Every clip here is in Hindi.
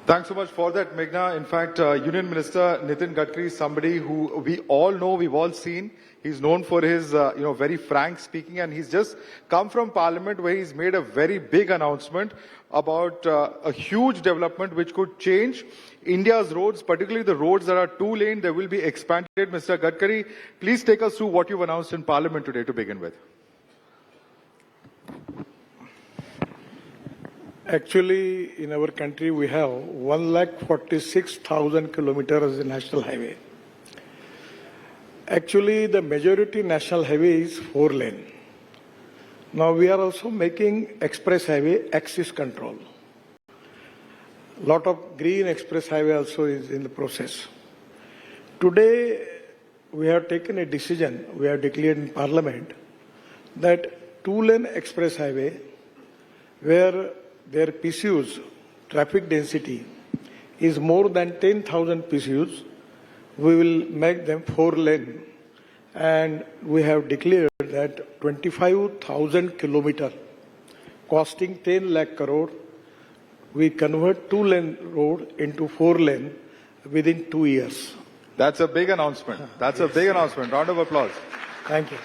Thanks so much for that, Meghna. In fact, Union Minister Nitin Gadkari is somebody who we all know, we've all seen. He's known for his, very frank speaking, and he's just come from Parliament where he's made a very big announcement about a huge development which could change India's roads, particularly the roads that are two-lane. They will be expanded. Mr. Gadkari, please take us through what you've announced in Parliament today to begin with. Actually, in our country, we have 146,000 kilometers of national highway. Actually, the majority national highway is 4-lane. Now, we are also making express highway axis control. Lot of green express highway also is in the process. Today, we have taken a decision, we have declared in Parliament, that 2-lane express highway, where their PCUs, traffic density, is more than 10,000 PCUs, we will make them 4-lane. And we have declared that 25,000 kilometers, costing 10 lakh crore, we convert 2-lane road into 4-lane within 2 years. That's a big announcement. That's a big announcement. Round of applause. Thank you.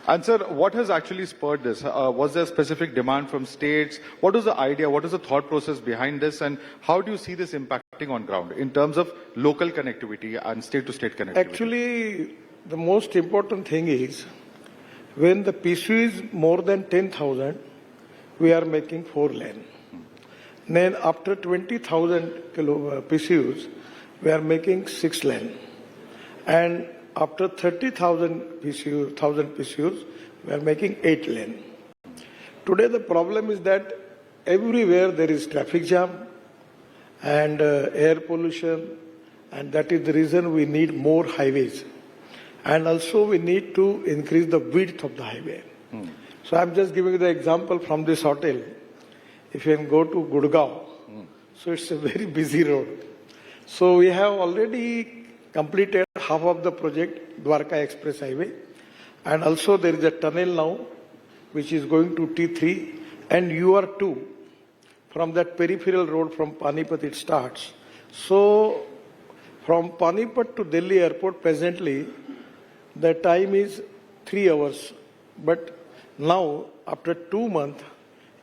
And sir, what has actually spurred this? Was there specific demand from states? What was the idea? What is the thought process behind this? And how do you see this impacting on ground in terms of local connectivity and state-to-state connectivity? Actually, the most important thing is when the PCU is more than 10,000, we are making 4-lane. Then after 20,000 PCUs, we are making 6-lane. And after 30,000 PCUs, we are making 8-lane. Today the problem is that everywhere there is traffic jam and air pollution, and that is the reason we need more highways. And also we need to increase the width of the highway. So I'm just giving you the example from this hotel. If you can go to Gurgaon, so it's a very busy road. So we have already completed half of the project, Dwarka Express Highway. And also there is a tunnel now, which is going to T3 and UR2. From that peripheral road from Panipat it starts. So from Panipat to Delhi airport presently, the time is 3 hours. But now, after 2 months,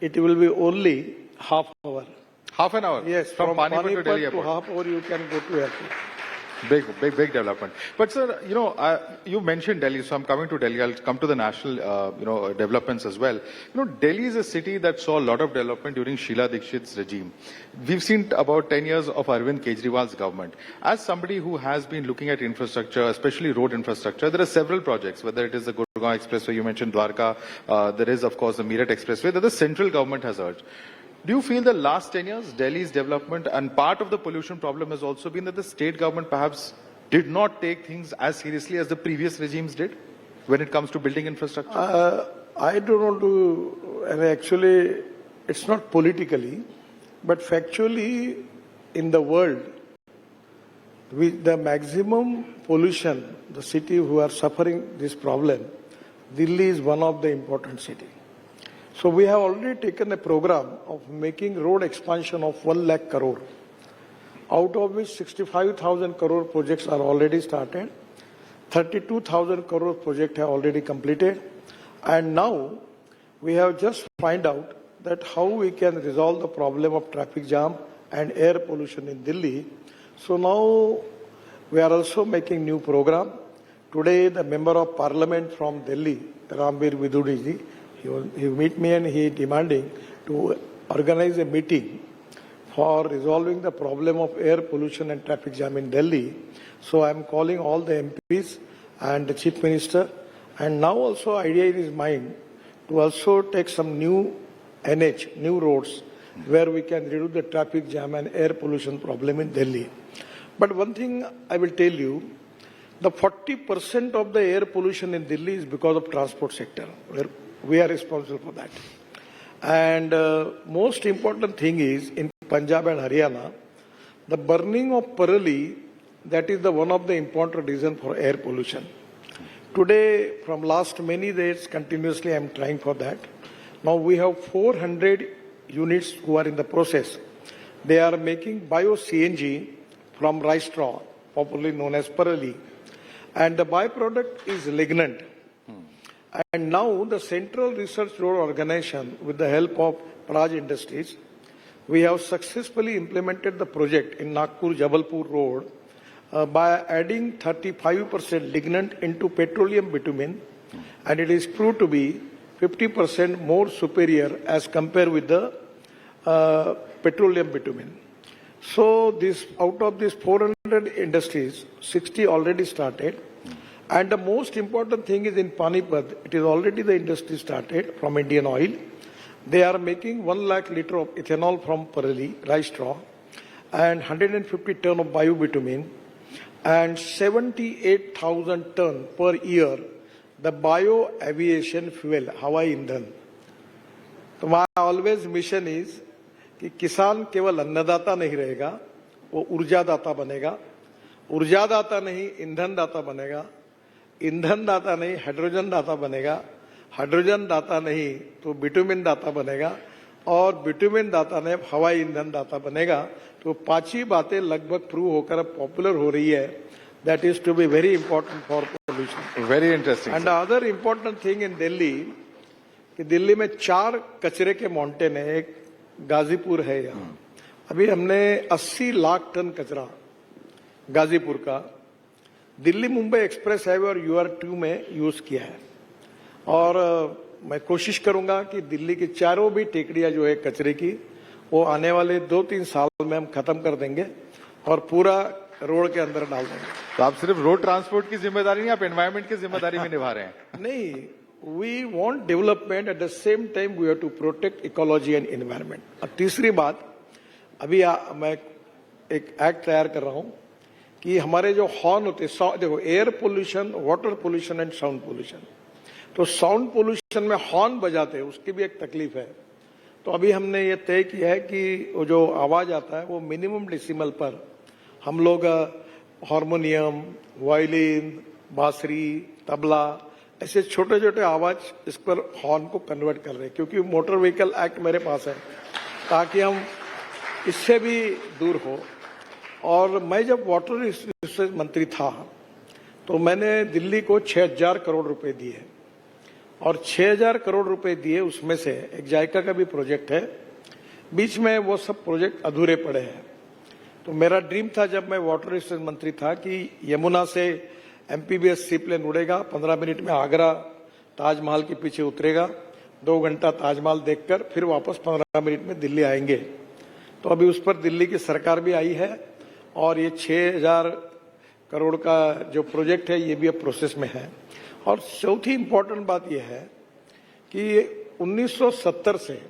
it will be only half hour. Half an hour? Yes, from Panipat to Delhi airport. to half hour you can go to airport. Big development. But sir, you mentioned Delhi, so I'm coming to Delhi. I'll come to the national, developments as well. Delhi is a city that saw a lot of development during Sheila Dikshit's regime. We've seen about 10 years of Arvind Kejriwal's government. As somebody who has been looking at infrastructure, especially road infrastructure, there are several projects, whether it is the Gurgaon Expressway, you mentioned Dwarka, there is of course the Meerut Expressway that the central government has urged. Do you feel the last 10 years, Delhi's development and part of the pollution problem has also been that the state government perhaps did not take things as seriously as the previous regimes did when it comes to building infrastructure? I don't want to, and actually it's not politically, but factually in the world, with the maximum pollution, the city who are suffering this problem, Delhi is one of the important cities. So we have already taken a program of making road expansion of 1 lakh crore, out of which 65,000 crore projects are already started, 32,000 crore projects have already completed, and now we have just find out that how we can resolve the problem of traffic jam and air pollution in Delhi. So now we are also making new program. Today the Member of Parliament from Delhi, Rambir Vidudi ji, he meet me and he demanding to organize a meeting for resolving the problem of air pollution and traffic jam in Delhi. So I am calling all the MPs and the Chief Minister, and now also idea in his mind to also take some new NH, new roads, where we can reduce the traffic jam and air pollution problem in Delhi. But one thing I will tell you, the 40% of the air pollution in Delhi is because of transport sector, where we are responsible for that. And most important thing is in Punjab and Haryana, the burning of Parali, that is the one of the important reason for air pollution. Today, from last many days, continuously I am trying for that. Now we have 400 units who are in the process. They are making bio-CNG from rice straw, popularly known as Parali. And the byproduct is lignant. And now the Central Research Road Organization, with the help of Praj Industries, we have successfully implemented the project in Nagpur-Jabalpur Road by adding 35% lignant into petroleum bitumen, and it is proved to be 50% more superior as compared with the petroleum bitumen. So this, out of these 400 industries, 60 already started. And the most important thing is in Panipat, it is already the industry started from Indian Oil. They are making 1 lakh liter of ethanol from Parali, rice straw, and 150 ton of bio-bitumen, and 78,000 ton per year the bio-aviation fuel, Hawaii Indhan. So my always mission is कि किसान केवल अन्नदाता नहीं रहेगा, वो ऊर्जादाता बनेगा, ऊर्जादाता नहीं ईंधन दाता बनेगा, ईंधन दाता नहीं हाइड्रोजन दाता बनेगा, हाइड्रोजन दाता नहीं तो बिटुमिन दाता बनेगा, और बिटुमिन दाता ने हवाई ईंधन दाता बनेगा. तो पांच ही बातें लगभग प्रूव होकर अब पॉपुलर हो रही है. That is to be very important for pollution. Very interesting. And other important thing in Delhi कि दिल्ली में 4 कचरे के माउंटेन है. एक गाजीपुर है यहाँ. अभी हमने 80 लाख टन कचरा गाजीपुर का दिल्ली मुंबई एक्सप्रेस हाईवे और UR2 में यूज किया है. और मैं कोशिश करूंगा कि दिल्ली की चारों भी टेकड़ियां जो है कचरे की, वो आने वाले 2-3 साल में हम खत्म कर देंगे और पूरा रोड के अंदर डाल देंगे. तो आप सिर्फ रोड ट्रांसपोर्ट की जिम्मेदारी नहीं, आप एनवायरमेंट की जिम्मेदारी भी निभा रहे हैं. नहीं, we want development, at the same time we have to protect ecology and environment. और तीसरी बात, अभी मैं एक एक्ट तैयार कर रहा हूं कि हमारे जो हॉर्न होते हैं, देखो air pollution, water pollution and sound pollution. तो साउंड पोल्यूशन में हॉर्न बजाते हैं, उसकी भी एक तकलीफ है. तो अभी हमने ये तय किया है कि वो जो आवाज आता है वो मिनिमम डेसिमल पर हम लोग हारमोनियम, वायलिन, बांसुरी, तबला, ऐसे छोटे छोटे आवाज इस पर हॉर्न को कन्वर्ट कर रहे हैं. क्योंकि मोटर व्हीकल एक्ट मेरे पास है, ताकि हम इससे भी दूर हो. और मैं जब वाटर रिसोर्स मंत्री था तो मैंने दिल्ली को 6,000 करोड़ रुपए दिए, और 6,000 करोड़ रुपए दिए उसमें से एक जायका का भी प्रोजेक्ट है. बीच में वो सब प्रोजेक्ट अधूरे पड़े हैं. तो मेरा ड्रीम था जब मैं वाटर रिसोर्स मंत्री था कि यमुना से MPBS सी प्लेन उड़ेगा, 15 मिनट में आगरा ताजमहल के पीछे उतरेगा, 2 घंटा ताजमहल देखकर फिर वापस 15 मिनट में दिल्ली आएंगे. तो अभी उस पर दिल्ली की सरकार भी आई है, और ये 6,000 करोड़ का जो प्रोजेक्ट है ये भी अब प्रोसेस में है. और चौथी इंपॉर्टेंट बात यह है कि 1970 से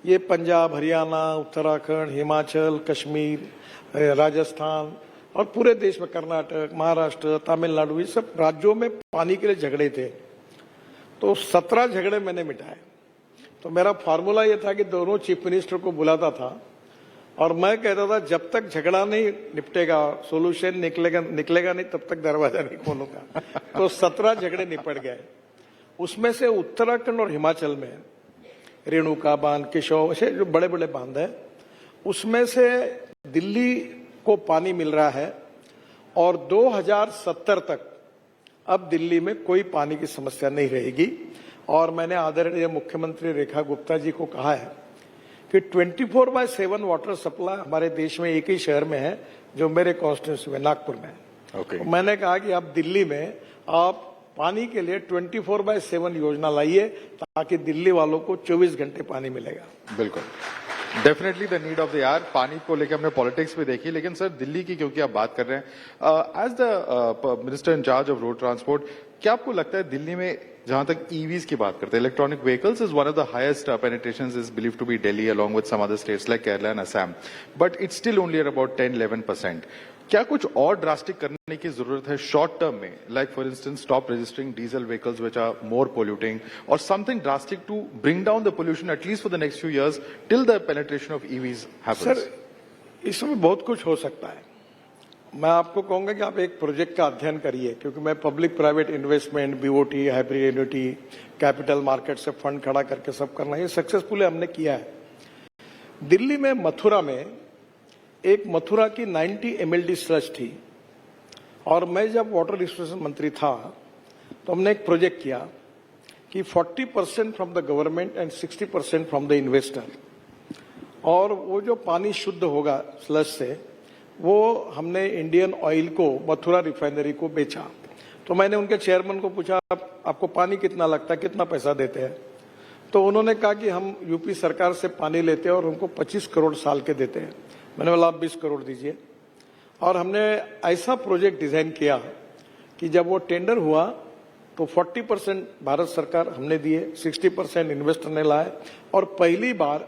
ये पंजाब, हरियाणा, उत्तराखंड, हिमाचल, कश्मीर, राजस्थान और पूरे देश में कर्नाटक, महाराष्ट्र, तमिलनाडु, ये सब राज्यों में पानी के लिए झगड़े थे. तो 17 झगड़े मैंने मिटाए. तो मेरा फार्मूला ये था कि दोनों चीफ मिनिस्टर को बुलाता था और मैं कहता था जब तक झगड़ा नहीं निपटेगा, सोल्यूशन निकलेगा नहीं, तब तक दरवाजा नहीं खोलूंगा. तो 17 झगड़े निपट गए. उसमें से उत्तराखंड और हिमाचल में रेणुका बांध, केशव, ऐसे जो बड़े बड़े बांध है, उसमें से दिल्ली को पानी मिल रहा है. और 2070 तक अब दिल्ली में कोई पानी की समस्या नहीं रहेगी. और मैंने आदरणीय मुख्यमंत्री रेखा गुप्ता जी को कहा है कि 24/7 वाटर सप्लाई हमारे देश में एक ही शहर में है, जो मेरे कॉन्स्टिट्यूंसी में नागपुर में. तो मैंने कहा कि आप दिल्ली में आप पानी के लिए 24/7 योजना लाइए, ताकि दिल्ली वालों को 24 घंटे पानी मिलेगा. बिल्कुल, definitely the need of the hour. पानी को लेकर हमने पॉलिटिक्स भी देखी, लेकिन सर दिल्ली की क्योंकि आप बात कर रहे हैं, as the minister in charge of road transport, क्या आपको लगता है दिल्ली में जहां तक ईवीज की बात करते हैं, electronic vehicles is one of the highest penetrations is believe to be Delhi along with some other states like Kerala and Assam, but it's still only about 10-11%. क्या कुछ और ड्रास्टिक करने की जरूरत है शॉर्ट टर्म में, like for instance stop registering diesel vehicles which are more polluting, और something drastic to bring down the pollution at least for the next few years till the penetration of EVs happens? Sir, इसमें बहुत कुछ हो सकता है. मैं आपको कहूंगा कि आप एक प्रोजेक्ट का अध्ययन करिए, क्योंकि मैं public private investment, BOT, hybrid annuity, capital market से फंड खड़ा करके सब करना, ये सक्सेसफुली हमने किया है. दिल्ली में मथुरा में एक मथुरा की 90 MLD स्लज थी, और मैं जब वाटर रिसोर्सेज मंत्री था तो हमने एक प्रोजेक्ट किया कि 40% from the government and 60% from the investor, और वो जो पानी शुद्ध होगा स्लज से वो हमने इंडियन ऑयल को, मथुरा रिफाइनरी को बेचा। तो मैंने उनके चेयरमैन को पूछा, आपको पानी कितना लगता है, कितना पैसा देते हैं? तो उन्होंने कहा कि हम यूपी सरकार से पानी लेते हैं और उनको 25 करोड़ साल के देते हैं। मैंने बोला आप 20 करोड़ दीजिए। और हमने ऐसा प्रोजेक्ट डिजाइन किया कि जब वो टेंडर हुआ तो 40% भारत सरकार हमने दिए, 60% इन्वेस्टर ने लाए, और पहली बार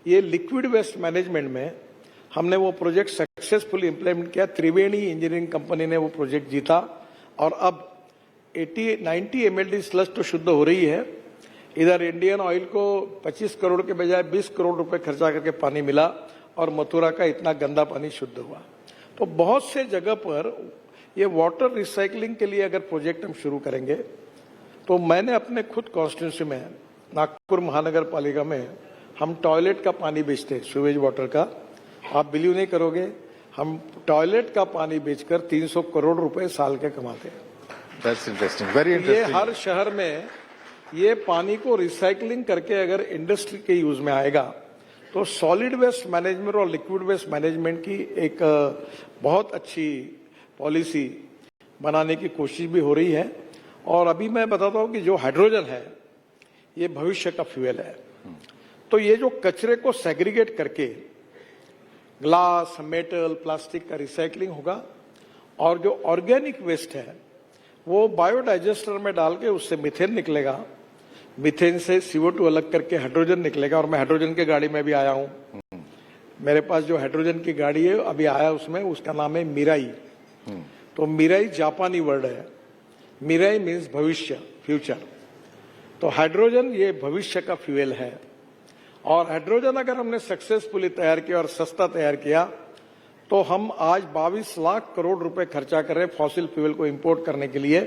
ये लिक्विड वेस्ट मैनेजमेंट में हमने वो प्रोजेक्ट सक्सेसफुली इंप्लीमेंट किया। त्रिवेणी इंजीनियरिंग कंपनी ने वो प्रोजेक्ट जीता, और अब 90 MLD स्लज तो शुद्ध हो रही है। इधर इंडियन ऑयल को 25 करोड़ के बजाय 20 करोड़ रुपए खर्चा करके पानी मिला, और मथुरा का इतना गंदा पानी शुद्ध हुआ। तो बहुत से जगह पर ये वाटर रिसाइकलिंग के लिए अगर प्रोजेक्ट हम शुरू करेंगे, तो मैंने अपने खुद कॉन्स्टिट्यूंसी में, नागपुर महानगर पालिका में, हम टॉयलेट का पानी बेचते हैं, सीवेज वाटर का। आप बिलीव नहीं करोगे, हम टॉयलेट का पानी बेचकर 300 करोड़ रुपए साल के कमाते हैं। That's interesting. Very ये interesting. हर शहर में ये पानी को रिसाइकलिंग करके अगर इंडस्ट्री के यूज में आएगा तो सॉलिड वेस्ट मैनेजमेंट और लिक्विड वेस्ट मैनेजमेंट की एक बहुत अच्छी पॉलिसी बनाने की कोशिश भी हो रही है। और अभी मैं बताता हूं कि जो हाइड्रोजन है ये भविष्य का फ्यूल है। तो ये जो कचरे को सेग्रीगेट करके ग्लास, मेटल, प्लास्टिक का रिसाइकलिंग होगा, और जो ऑर्गेनिक वेस्ट है वो बायोडाइजेस्टर में डाल के उससे मीथेन निकलेगा, मीथेन से CO2 अलग करके हाइड्रोजन निकलेगा। और मैं हाइड्रोजन की गाड़ी में भी आया हूं, मेरे पास जो हाइड्रोजन की गाड़ी है अभी आया उसमें, उसका नाम है मिराई। तो मिराई जापानी वर्ड है, मिराई मीन्स भविष्य, फ्यूचर। तो हाइड्रोजन ये भविष्य का फ्यूल है, और हाइड्रोजन अगर हमने सक्सेसफुली तैयार किया और सस्ता तैयार किया तो हम आज 22 लाख करोड़ रुपए खर्चा कर रहे हैं फॉसिल फ्यूल को इंपोर्ट करने के लिए।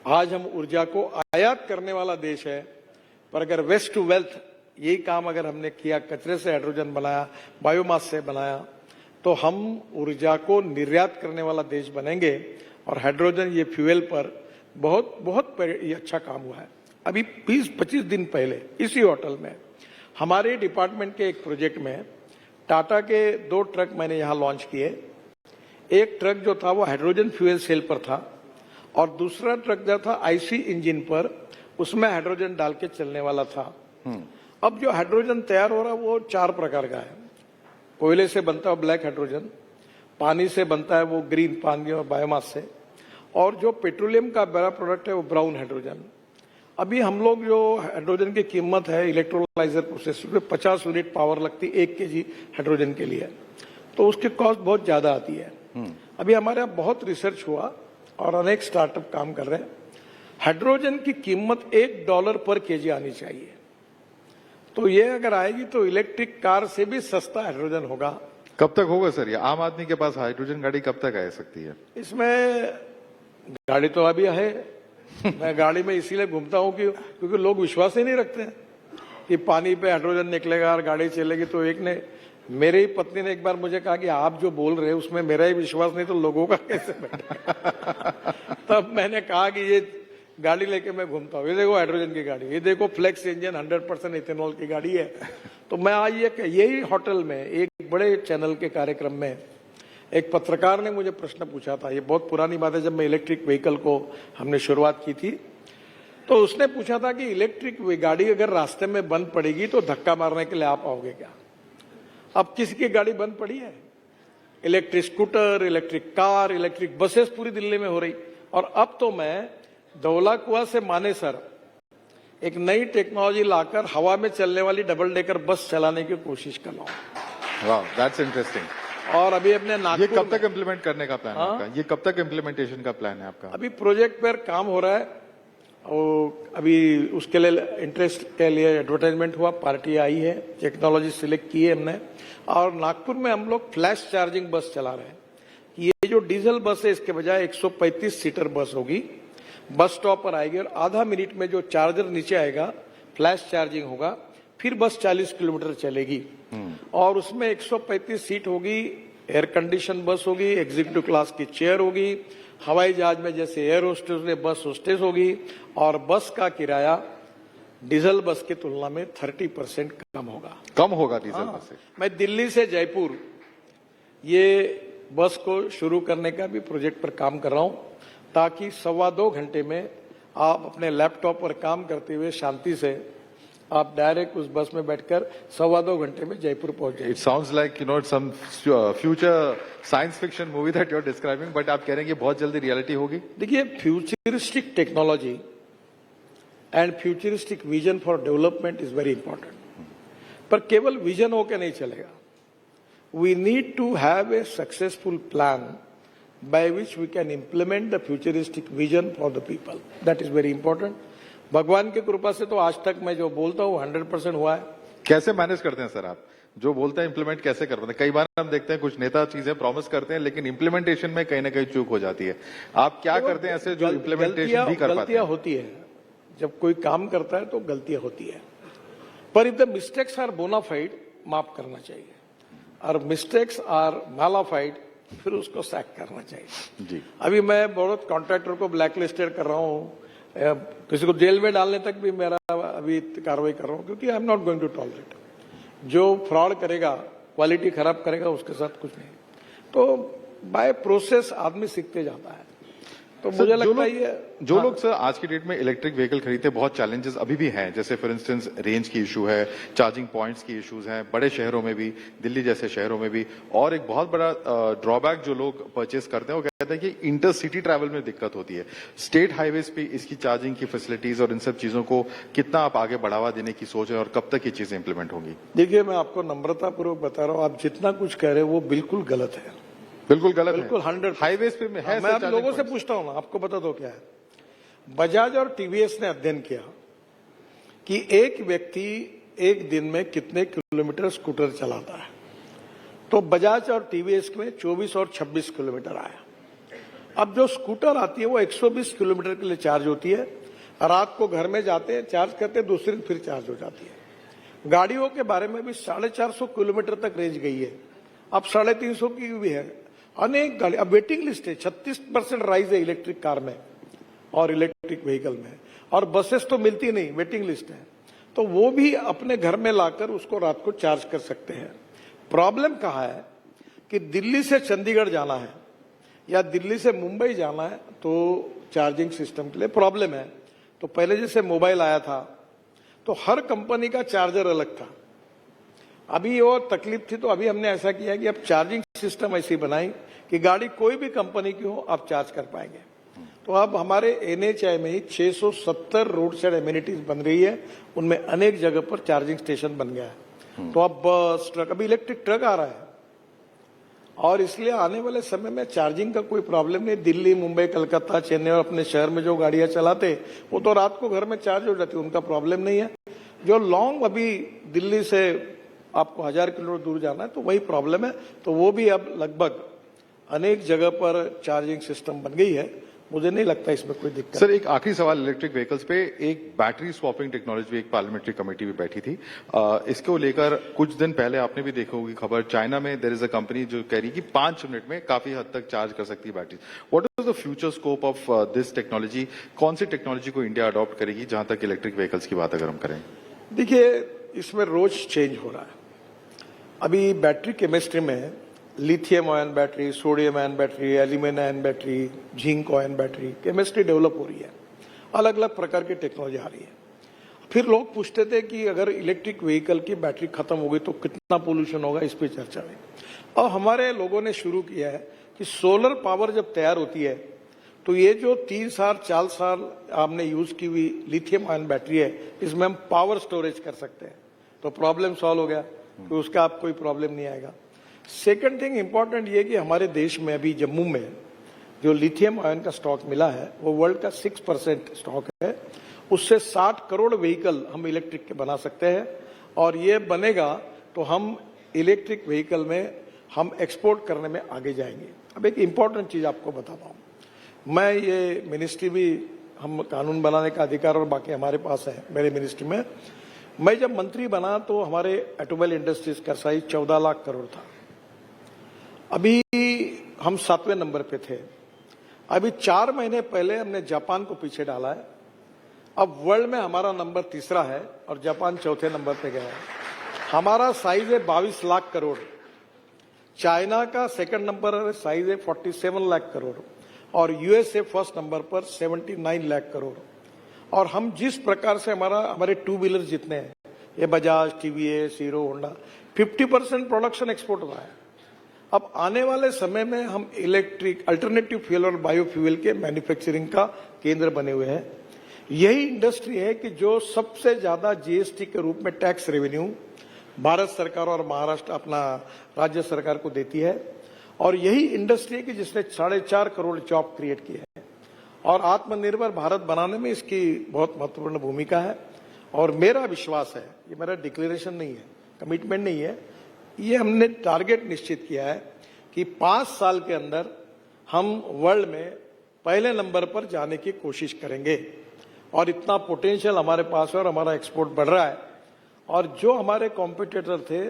आज हम ऊर्जा को आयात करने वाला देश है, पर अगर वेस्ट टू वेल्थ यही काम अगर हमने किया, कचरे से हाइड्रोजन बनाया, बायोमास से बनाया, तो हम ऊर्जा को निर्यात करने वाला देश बनेंगे। और हाइड्रोजन ये फ्यूल पर बहुत बहुत ये अच्छा काम हुआ है। अभी 20-25 दिन पहले इसी होटल में हमारे डिपार्टमेंट के एक प्रोजेक्ट में टाटा के 2 ट्रक मैंने यहाँ लॉन्च किए। एक ट्रक जो था वो हाइड्रोजन फ्यूल सेल पर था, और दूसरा ट्रक जो था IC इंजन पर, उसमें हाइड्रोजन डाल के चलने वाला था। अब जो हाइड्रोजन तैयार हो रहा है वो 4 प्रकार का है। कोयले से बनता है ब्लैक हाइड्रोजन, पानी से बनता है वो ग्रीन, पानी और बायोमास से, और जो पेट्रोलियम का बड़ा प्रोडक्ट है वो ब्राउन हाइड्रोजन। अभी हम लोग जो हाइड्रोजन की कीमत है इलेक्ट्रोलाइजर प्रोसेस में 50 यूनिट पावर लगती है 1 kg हाइड्रोजन के लिए, तो उसकी कॉस्ट बहुत ज्यादा आती है। अभी हमारे यहाँ बहुत रिसर्च हुआ और अनेक स्टार्टअप काम कर रहे हैं। हाइड्रोजन की कीमत $1 पर kg आनी चाहिए। तो ये अगर आएगी तो इलेक्ट्रिक कार से भी सस्ता हाइड्रोजन होगा। कब तक होगा सर ये? आम आदमी के पास हाइड्रोजन गाड़ी कब तक आ सकती है? इसमें गाड़ी तो अभी है, मैं गाड़ी में इसीलिए घूमता हूँ क्योंकि लोग विश्वास ही नहीं रखते हैं कि पानी पे हाइड्रोजन निकलेगा और गाड़ी चलेगी। तो एक ने, मेरी ही पत्नी ने एक बार मुझे कहा कि आप जो बोल रहे हैं उसमें मेरा ही विश्वास नहीं तो लोगों का कैसे बैठेगा। तब मैंने कहा कि ये गाड़ी लेके मैं घूमता हूँ, ये देखो हाइड्रोजन की गाड़ी, ये देखो फ्लेक्स इंजन 100% इथेनॉल की गाड़ी है। तो मैं आज यही होटल में एक बड़े चैनल के कार्यक्रम में एक पत्रकार ने मुझे प्रश्न पूछा था, ये बहुत पुरानी बात है, जब मैं इलेक्ट्रिक व्हीकल को हमने शुरुआत की थी, तो उसने पूछा था कि इलेक्ट्रिक गाड़ी अगर रास्ते में बंद पड़ेगी तो धक्का मारने के लिए आप आओगे क्या? अब किसी की गाड़ी बंद पड़ी है? Electric scooter, electric car, electric buses पूरी दिल्ली में हो रही। और अब तो मैं धौलाकुआं से मानेसर एक नई टेक्नोलॉजी लाकर हवा में चलने वाली डबल डेकर बस चलाने की कोशिश कर रहा हूँ। वाह, दैट्स इंटरेस्टिंग। और अभी अपने नागपुर, ये कब तक इम्प्लीमेंट करने का प्लान है आपका? ये कब तक इम्प्लीमेंटेशन का प्लान है आपका? अभी प्रोजेक्ट पर काम हो रहा है, और अभी उसके लिए इंटरेस्ट के लिए एडवर्टाइजमेंट हुआ, पार्टी आई है, टेक्नोलॉजी सिलेक्ट की है हमने। और नागपुर में हम लोग फ्लैश चार्जिंग बस चला रहे हैं। ये जो डीजल बस है इसके बजाय 135 सीटर बस होगी, बस स्टॉप पर आएगी और आधा मिनट में जो चार्जर नीचे आएगा फ्लैश चार्जिंग होगा, फिर बस 40 किलोमीटर चलेगी। और उसमें 135 सीट होगी, एयर कंडीशन बस होगी, एग्जीक्यूटिव क्लास की चेयर होगी, हवाई जहाज में जैसे एयर होस्टेस होते बस होस्टेस होगी, और बस का किराया डीजल बस की तुलना में 30% कम होगा डीजल बस से। मैं दिल्ली से जयपुर ये बस को शुरू करने का भी प्रोजेक्ट पर काम कर रहा हूं, ताकि 1.25 घंटे में आप अपने लैपटॉप पर काम करते हुए शांति से आप डायरेक्ट उस बस में बैठकर 1.25 घंटे में जयपुर पहुंच जाए। It sounds like some future science fiction movie that you are describing, but आप कह रहे हैं कि बहुत जल्दी रियलिटी होगी। देखिए, futuristic technology and futuristic vision for development is very important, पर केवल विजन होकर नहीं चलेगा। We need to have a successful plan by which we can implement the futuristic vision for the people. That is very important. भगवान की कृपा से तो आज तक मैं जो बोलता हूँ 100% हुआ है। कैसे मैनेज करते हैं सर आप? जो बोलते हैं इम्प्लीमेंट कैसे कर पाते हैं? कई बार हम देखते हैं कुछ नेता चीजें प्रॉमिस करते हैं, लेकिन इम्प्लीमेंटेशन में कहीं ना कहीं चूक हो जाती है। आप क्या करते हैं ऐसे जो इम्प्लीमेंटेशन भी कर पाते हैं? गलतियां होती है, जब कोई काम करता है तो गलतियां होती है, पर if the mistakes are bona fide माफ करना चाहिए, और मिस्टेक्स आर मालाफाइड फिर उसको सैक करना चाहिए। जी। अभी मैं बहुत कॉन्ट्रैक्टर को ब्लैक लिस्टेड कर रहा हूँ, किसी को जेल में डालने तक भी मेरा अभी कार्रवाई कर रहा हूँ, क्योंकि I am not going to tolerate. जो फ्रॉड करेगा, क्वालिटी खराब करेगा, उसके साथ कुछ नहीं। तो बाय प्रोसेस आदमी सीखते जाता है। तो मुझे लगता है जो लोग सर आज की डेट में इलेक्ट्रिक व्हीकल खरीदते हैं, बहुत चैलेंजेस अभी भी हैं, जैसे फॉर इंस्टेंस रेंज की इशू है, चार्जिंग पॉइंट्स की इश्यूज हैं, बड़े शहरों में भी, दिल्ली जैसे शहरों में भी, और एक बहुत बड़ा ड्रॉबैक जो लोग परचेस करते हैं वो कहते हैं कि इंटर सिटी ट्रैवल में दिक्कत होती है। स्टेट हाईवेज पे इसकी चार्जिंग की फैसिलिटीज और इन सब चीजों को कितना आप आगे बढ़ावा देने की सोच है, और कब तक ये चीजें इंप्लीमेंट होंगी? देखिए, मैं आपको नम्रतापूर्वक बता रहा हूँ, आप जितना कुछ कह रहे हैं वो बिल्कुल गलत है। बिल्कुल गलत है। बिल्कुल 100 हाईवेज पे है। मैं आप लोगों से पूछता हूं ना, आपको बता दो क्या है। बजाज और टीवीएस ने अध्ययन किया कि एक व्यक्ति एक दिन में कितने किलोमीटर स्कूटर चलाता है, तो बजाज और टीवीएस में 24 और 26 किलोमीटर आया। अब जो स्कूटर आती है वो 120 किलोमीटर के लिए चार्ज होती है, रात को घर में जाते हैं, चार्ज करते हैं, दूसरे दिन फिर चार्ज हो जाती है। गाड़ियों के बारे में भी 450 किलोमीटर तक रेंज गई है, अब 350 की भी है। अनेक गाड़ी, अब वेटिंग लिस्ट है, 36% राइज है इलेक्ट्रिक कार में और इलेक्ट्रिक व्हीकल में, और बसेस तो मिलती नहीं, वेटिंग लिस्ट है। तो वो भी अपने घर में लाकर उसको रात को चार्ज कर सकते हैं। प्रॉब्लम कहाँ है कि दिल्ली से चंडीगढ़ जाना है या दिल्ली से मुंबई जाना है तो चार्जिंग सिस्टम के लिए प्रॉब्लम है। तो पहले जैसे मोबाइल आया था तो हर कंपनी का चार्जर अलग था, अभी वो तकलीफ थी, तो अभी हमने ऐसा किया कि अब चार्जिंग सिस्टम ऐसी बनाई कि गाड़ी कोई भी कंपनी की हो आप चार्ज कर पाएंगे। तो अब हमारे एनएचआई में ही 670 रोड साइड एमिनिटीज बन रही है, उनमें अनेक जगह पर चार्जिंग स्टेशन बन गया है। तो अब बस, ट्रक, अभी इलेक्ट्रिक ट्रक आ रहा है, और इसलिए आने वाले समय में चार्जिंग का कोई प्रॉब्लम नहीं। दिल्ली, मुंबई, कलकत्ता, चेन्नई और अपने शहर में जो गाड़ियां चलाते वो तो रात को घर में चार्ज हो जाती, उनका प्रॉब्लम नहीं है। जो लॉन्ग, अभी दिल्ली से आपको 1000 किलोमीटर दूर जाना है तो वही प्रॉब्लम है, तो वो भी अब लगभग अनेक जगह पर चार्जिंग सिस्टम बन गई है। मुझे नहीं लगता इसमें कोई दिक्कत। सर, एक आखिरी सवाल इलेक्ट्रिक व्हीकल्स पे। एक बैटरी स्वैपिंग टेक्नोलॉजी, एक पार्लियामेंट्री कमेटी भी बैठी थी, इसको लेकर कुछ दिन पहले आपने भी देखी होगी खबर, चाइना में देयर इज अ कंपनी जो कह रही है कि 5 मिनट में काफी हद तक चार्ज कर सकती है battery. What is the future scope of this technology? कौन सी टेक्नोलॉजी को इंडिया अडॉप्ट करेगी जहां तक इलेक्ट्रिक व्हीकल्स की बात अगर हम करें? देखिए, इसमें रोज चेंज हो रहा है। अभी बैटरी केमिस्ट्री में lithium ion battery, sodium ion battery, aluminium ion battery, zinc ion battery chemistry develop हो रही है, अलग अलग प्रकार की टेक्नोलॉजी आ रही है। फिर लोग पूछते थे कि अगर इलेक्ट्रिक व्हीकल की बैटरी खत्म हो गई तो कितना पोल्यूशन होगा, इस पे चर्चा हुई। और हमारे लोगों ने शुरू किया है कि सोलर पावर जब तैयार होती है तो ये जो 3 साल 4 साल आपने यूज की हुई लिथियम आयन बैटरी है, इसमें हम पावर स्टोरेज कर सकते हैं, तो प्रॉब्लम सॉल्व हो गया, तो उसका आप कोई प्रॉब्लम नहीं आएगा। सेकंड थिंग इंपॉर्टेंट ये कि हमारे देश में अभी जम्मू में जो लिथियम आयन का स्टॉक मिला है वो वर्ल्ड का 6% स्टॉक है, उससे 60 करोड़ व्हीकल हम इलेक्ट्रिक के बना सकते हैं, और ये बनेगा तो हम इलेक्ट्रिक व्हीकल में हम एक्सपोर्ट करने में आगे जाएंगे। अब एक इंपॉर्टेंट चीज आपको बताता हूँ, मैं ये मिनिस्ट्री भी, हम कानून बनाने का अधिकार और बाकी हमारे पास है मेरे मिनिस्ट्री में। मैं जब मंत्री बना तो हमारे ऑटोमोबाइल इंडस्ट्रीज का साइज 14 लाख करोड़ था, अभी हम 7वें नंबर पे थे। अभी 4 महीने पहले हमने जापान को पीछे डाला है। अब वर्ल्ड में हमारा नंबर तीसरा है और जापान चौथे नंबर पे गया है। हमारा साइज है 22 लाख करोड़। चाइना का सेकंड नंबर साइज है 47 लाख करोड़ और यूएसए फर्स्ट नंबर पर 79 लाख करोड़। और हम जिस प्रकार से हमारे टू व्हीलर जितने हैं, ये Bajaj, TVS, hero, Honda, 50% production export हुआ है। अब आने वाले समय में हम इलेक्ट्रिक, अल्टरनेटिव फ्यूल और बायोफ्यूल के मैन्युफैक्चरिंग का केंद्र बने हुए हैं। यही इंडस्ट्री है कि जो सबसे ज्यादा जीएसटी के रूप में टैक्स रेवेन्यू भारत सरकार और महाराष्ट्र अपना राज्य सरकार को देती है। और यही इंडस्ट्री है कि जिसने 4.5 करोड़ जॉब क्रिएट किए हैं और आत्मनिर्भर भारत बनाने में इसकी बहुत महत्वपूर्ण भूमिका है। और मेरा विश्वास है, ये मेरा डिक्लेरेशन नहीं है, कमिटमेंट नहीं है, ये हमने टारगेट निश्चित किया है कि 5 साल के अंदर हम वर्ल्ड में पहले नंबर पर जाने की कोशिश करेंगे। और इतना पोटेंशियल हमारे पास है और हमारा एक्सपोर्ट बढ़ रहा है। और जो हमारे कॉम्पिटिटर थे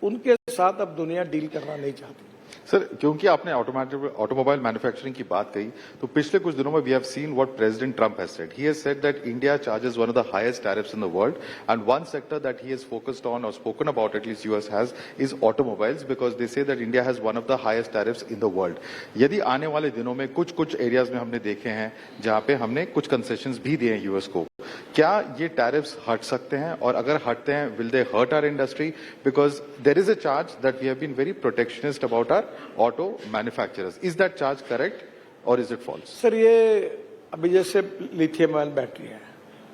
उनके साथ अब दुनिया डील करना नहीं चाहती। सर, क्योंकि आपने ऑटोमोबाइल मैन्युफैक्चरिंग की बात कही, तो पिछले कुछ दिनों में we have seen what president Trump has said. He has said that India charges one of the highest tariffs in the world and one sector that he has focused on और spoken about, at least US has, is automobiles, because they say that India has one of the highest tariffs in the world. यदि आने वाले दिनों में कुछ एरियाज में हमने देखे हैं जहां पे हमने कुछ कंसेशंस भी दिए हैं यूएस को, क्या ये टैरिफ्स हट सकते हैं? और अगर हटते हैं, will they hurt our industry? Because there is a charge that we have been very protectionist about our auto manufacturers. Is that charge correct और इज इट फॉल्स? सर, ये अभी जैसे लिथियम आयन बैटरी है,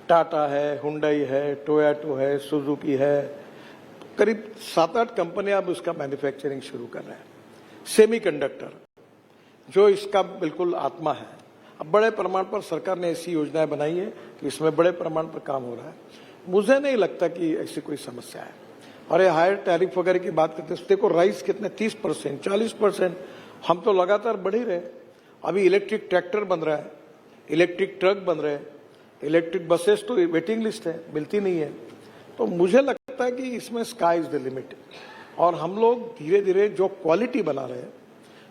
टाटा है, हुंडई है, टोयोटा है, सुजुकी है, करीब 7-8 कंपनियां अब उसका मैन्युफैक्चरिंग शुरू कर रहे हैं। सेमीकंडक्टर जो इसका बिल्कुल आत्मा है, अब बड़े प्रमाण पर सरकार ने ऐसी योजनाएं बनाई है कि इसमें बड़े प्रमाण पर काम हो रहा है। मुझे नहीं लगता कि ऐसी कोई समस्या है। और ये हायर टैरिफ वगैरह की बात करते हैं, देखो राइस कितने 30%, 40%, हम तो लगातार बढ़ ही रहे। अभी इलेक्ट्रिक ट्रैक्टर बन रहा है, इलेक्ट्रिक ट्रक बन रहे हैं, इलेक्ट्रिक बसेस तो वेटिंग लिस्ट है, मिलती नहीं है। तो मुझे लगता है कि इसमें स्काई इज द लिमिट। और हम लोग धीरे धीरे जो क्वालिटी बना रहे हैं,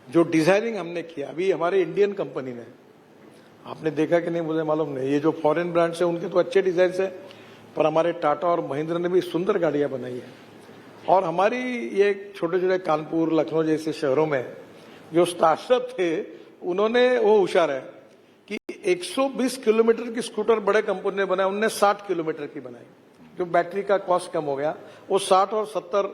जो डिजाइनिंग हमने किया, अभी हमारे इंडियन कंपनी ने, आपने देखा कि नहीं मुझे मालूम नहीं, ये जो फॉरेन ब्रांड्स है उनके तो अच्छे डिजाइन है, पर हमारे टाटा और महिंद्रा ने भी सुंदर गाड़ियां बनाई है। और हमारी ये छोटे छोटे कानपुर, लखनऊ जैसे शहरों में जो स्टार्टअप थे, उन्होंने वो होशियार है कि 120 किलोमीटर की स्कूटर बड़े कंपनी ने बनाया, उनने 60 किलोमीटर की बनाई, जो बैटरी का कॉस्ट कम हो गया। वो 60 और 70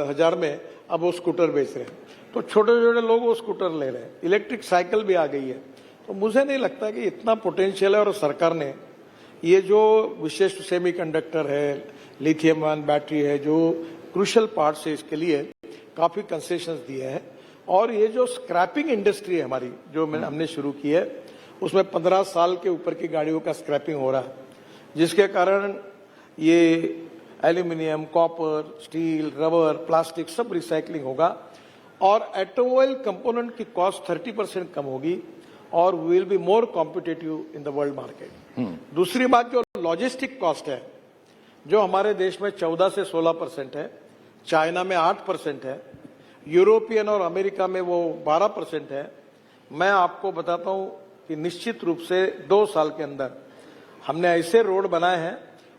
हजार में अब वो स्कूटर बेच रहे हैं। तो छोटे छोटे लोग वो स्कूटर ले रहे हैं। इलेक्ट्रिक साइकिल भी आ गई है। तो मुझे नहीं लगता कि इतना पोटेंशियल है। और सरकार ने ये जो विशेष सेमीकंडक्टर है, लिथियम आयन बैटरी है, जो क्रूशियल पार्ट्स है, इसके लिए काफी कंसेशंस दिए हैं। और ये जो स्क्रैपिंग इंडस्ट्री है हमारी, जो हमने शुरू की है, उसमें 15 साल के ऊपर की गाड़ियों का स्क्रैपिंग हो रहा है, जिसके कारण ये aluminium, copper, steel, rubber, plastic सब रिसाइकलिंग होगा। और ऑटोमोबाइल कंपोनेंट की कॉस्ट 30% कम होगी और we will be more competitive in the world market. दूसरी बात, जो लॉजिस्टिक कॉस्ट है, जो हमारे देश में 14 से 16% है, चाइना में 8% है, यूरोपियन और अमेरिका में वो 12% है। मैं आपको बताता हूं कि निश्चित रूप से 2 साल के अंदर हमने ऐसे रोड बनाए हैं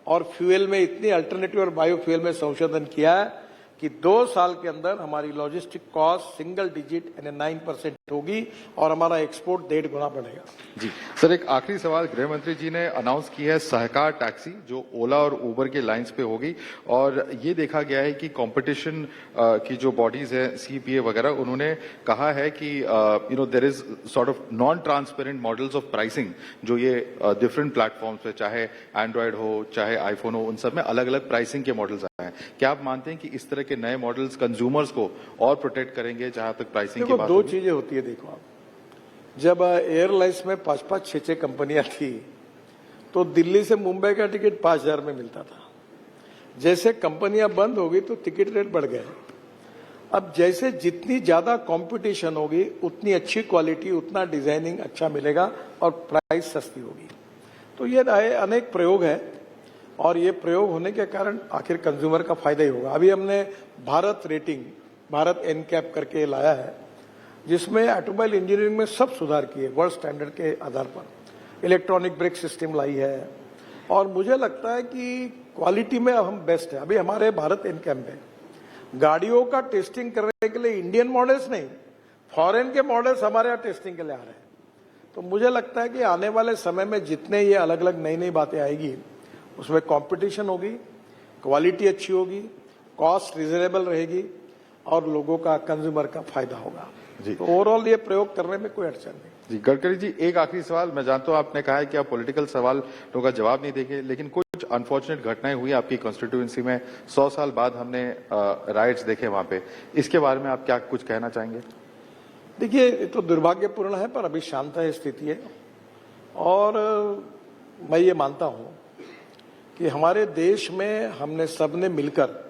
और फ्यूल में इतनी अल्टरनेटिव और बायोफ्यूल में संशोधन किया है कि 2 साल के अंदर हमारी लॉजिस्टिक कॉस्ट सिंगल डिजिट यानी 9% होगी और हमारा एक्सपोर्ट 1.5 गुना बढ़ेगा। जी सर, एक आखिरी सवाल। गृह मंत्री जी ने अनाउंस की है सहकार टैक्सी, जो ओला और उबर के लाइंस पे होगी। और ये देखा गया है कि कंपटीशन की जो बॉडीज है, सीपीए वगैरह, उन्होंने कहा है कि there is sort of non transparent models of pricing, जो ये डिफरेंट प्लेटफॉर्म्स पे, चाहे एंड्रॉयड हो चाहे आईफोन हो, उन सब में अलग अलग प्राइसिंग के मॉडल्स आए हैं। क्या आप मानते हैं कि इस तरह के नए मॉडल्स कंज्यूमर्स को और प्रोटेक्ट करेंगे जहां तक प्राइसिंग की बात? 2 चीजें होती है। देखो, आप जब एयरलाइंस में 5-5, 6-6 कंपनियां थी, तो दिल्ली से मुंबई का टिकट 5,000 में मिलता था। जैसे कंपनियां बंद हो गई तो टिकट रेट बढ़ गए। अब जैसे जितनी ज्यादा कंपटीशन होगी, उतनी अच्छी क्वालिटी, उतना डिजाइनिंग अच्छा मिलेगा और प्राइस सस्ती होगी। तो ये अनेक प्रयोग है और ये प्रयोग होने के कारण आखिर कंज्यूमर का फायदा ही होगा। अभी हमने भारत रेटिंग भारत एनकैप करके लाया है, जिसमें ऑटोमोबाइल इंजीनियरिंग में सब सुधार किए वर्ल्ड स्टैंडर्ड के आधार पर। इलेक्ट्रॉनिक ब्रेक सिस्टम लाई है और मुझे लगता है कि क्वालिटी में अब हम बेस्ट है। अभी हमारे भारत एनकैप में गाड़ियों का टेस्टिंग करने के लिए इंडियन मॉडल्स नहीं, फॉरेन के मॉडल्स हमारे यहाँ टेस्टिंग के लिए आ रहे हैं। तो मुझे लगता है कि आने वाले समय में जितने ये अलग अलग नई नई बातें आएगी, उसमें कंपटीशन होगी, क्वालिटी अच्छी होगी, कॉस्ट रिजनेबल रहेगी और लोगों का, कंज्यूमर का फायदा होगा। जी। तो ओवरऑल ये प्रयोग करने में कोई अड़चन नहीं। जी, गडकरी जी, एक आखिरी सवाल। मैं जानता हूं आपने कहा है कि आप पॉलिटिकल सवालों का जवाब नहीं देंगे, लेकिन कुछ अनफॉर्चुनेट घटनाएं हुई आपकी कॉन्स्टिट्यूएंसी में। 100 साल बाद हमने राइट्स देखे वहां पे। इसके बारे में आप क्या कुछ कहना चाहेंगे? देखिए, ये तो दुर्भाग्यपूर्ण है, पर अभी शांत है स्थिति है। और मैं ये मानता हूं कि हमारे देश में हमने सबने मिलकर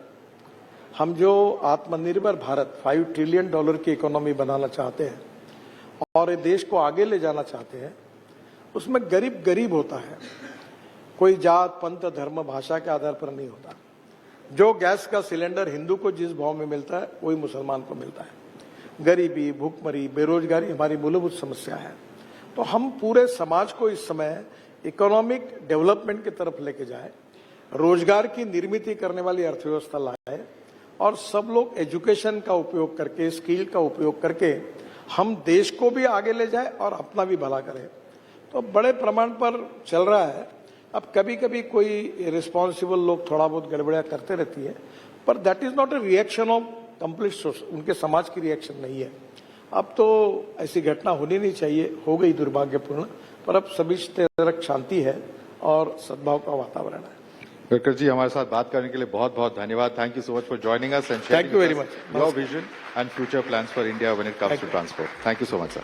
हम जो आत्मनिर्भर भारत $5 ट्रिलियन की इकोनॉमी बनाना चाहते हैं और ये देश को आगे ले जाना चाहते हैं, उसमें गरीब गरीब होता है, कोई जात पंथ धर्म भाषा के आधार पर नहीं होता। जो गैस का सिलेंडर हिंदू को जिस भाव में मिलता है वही मुसलमान को मिलता है। गरीबी, भूखमरी, बेरोजगारी हमारी मूलभूत समस्या है। तो हम पूरे समाज को इस समय इकोनॉमिक डेवलपमेंट की तरफ लेके जाए, रोजगार की निर्मित करने वाली अर्थव्यवस्था लाए और सब लोग एजुकेशन का उपयोग करके, स्किल का उपयोग करके हम देश को भी आगे ले जाए और अपना भी भला करें। तो बड़े प्रमाण पर चल रहा है। अब कभी कभी कोई रिस्पॉन्सिबल लोग थोड़ा बहुत गड़बड़ियां करते रहती है, पर that is not a reaction of complete, उनके समाज की रिएक्शन नहीं है। अब तो ऐसी घटना होनी नहीं चाहिए, हो गई दुर्भाग्यपूर्ण, पर अब सभी तरफ शांति है और सद्भाव का वातावरण है। गडकरी जी, हमारे साथ बात करने के लिए बहुत बहुत धन्यवाद। Thank you so much for joining us and Thank you very much. Your vision and future plans for India when it comes to transport. Thank you so much, sir.